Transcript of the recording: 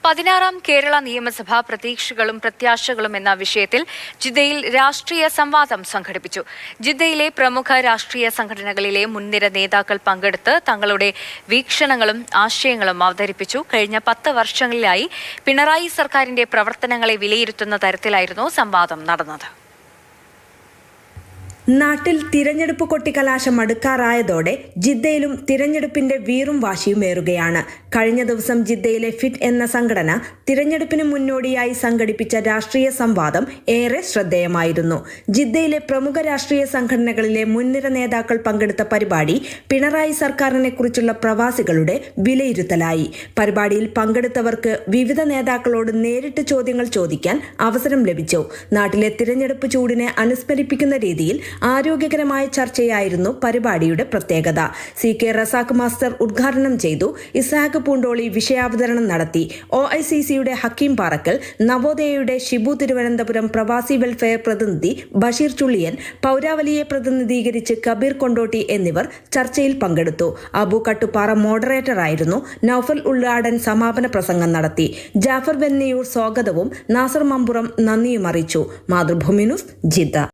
16ാം കേരള നിയമസഭാ പ്രതീക്ഷകളും പ്രത്യാശകളും എന്ന വിഷയത്തിൽ ജിദ്ദയിൽ രാഷ്ട്രീയ സംവാദം സംഘടിപ്പിച്ചു. ജിദ്ദയിലെ പ്രമുഖ രാഷ്ട്രീയ സംഘടനകളിലെ മുൻനിര നേതാക്കൾ പങ്കെടുത്ത് തങ്ങളുടെ വീക്ഷണങ്ങളും ആശയങ്ങളും അവതരിപ്പിച്ചു. കഴിഞ്ഞ 10 വർഷങ്ങളിലായി പിണറായി സർക്കാരിന്റെ പ്രവർത്തനങ്ങളെ വിലയിരുത്തുന്ന തരത്തിലായിരുന്നു സംവാദം നടന്നത്. നാട്ടിൽ തിരഞ്ഞെടുപ്പ് കൊട്ടിക്കലാശം അടുക്കാറായതോടെ ജിദ്ദയിലും തിരഞ്ഞെടുപ്പിന്റെ വീറും വാശിയുമേറുകയാണ്. കഴിഞ്ഞ ദിവസം ജിദ്ദയിലെ ഫിറ്റ് എന്ന സംഘടന തിരഞ്ഞെടുപ്പിന് മുന്നോടിയായി സംഘടിപ്പിച്ച രാഷ്ട്രീയ സംവാദം ഏറെ ശ്രദ്ധേയമായിരുന്നു. ജിദ്ദയിലെ പ്രമുഖ രാഷ്ട്രീയ സംഘടനകളിലെ മുൻനിര നേതാക്കൾ പങ്കെടുത്ത പരിപാടി പിണറായി സർക്കാരിനെ കുറിച്ചുള്ള പ്രവാസികളുടെ വിലയിരുത്തലായി. പരിപാടിയിൽ പങ്കെടുത്തവർക്ക് വിവിധ നേതാക്കളോട് നേരിട്ട് ചോദ്യങ്ങൾ ചോദിക്കാൻ അവസരം ലഭിച്ചു. നാട്ടിലെ തിരഞ്ഞെടുപ്പ് ചൂടിനെ അനുസ്മരിപ്പിക്കുന്ന രീതിയിൽ ആരോഗ്യകരമായ ചർച്ചയായിരുന്നു പരിപാടിയുടെ പ്രത്യേകത. CK റസാഖ് മാസ്റ്റർ ഉദ്ഘാടനം ചെയ്തു. ഇസ്ഹാഖ് പൂണ്ടോളി വിഷയാവതരണം നടത്തി. OICCയുടെ ഹക്കീം പാറക്കൽ, നവോദയയുടെ ഷിബു തിരുവനന്തപുരം, പ്രവാസി വെൽഫെയർ പ്രതിനിധി ബഷീർ ചുള്ളിയൻ, പൗരാവലിയെ പ്രതിനിധീകരിച്ച് കബീർ കൊണ്ടോട്ടി എന്നിവർ ചർച്ചയിൽ പങ്കെടുത്തു. അബു കട്ടുപാറ മോഡറേറ്ററായിരുന്നു. നൌഫൽ ഉള്ളാടൻ സമാപന പ്രസംഗം നടത്തി. ജാഫർ വെന്നിയൂർ സ്വാഗതവും നാസർ മമ്പുറം നന്ദിയും അറിയിച്ചു. Mathrubhumi news, Jeddah.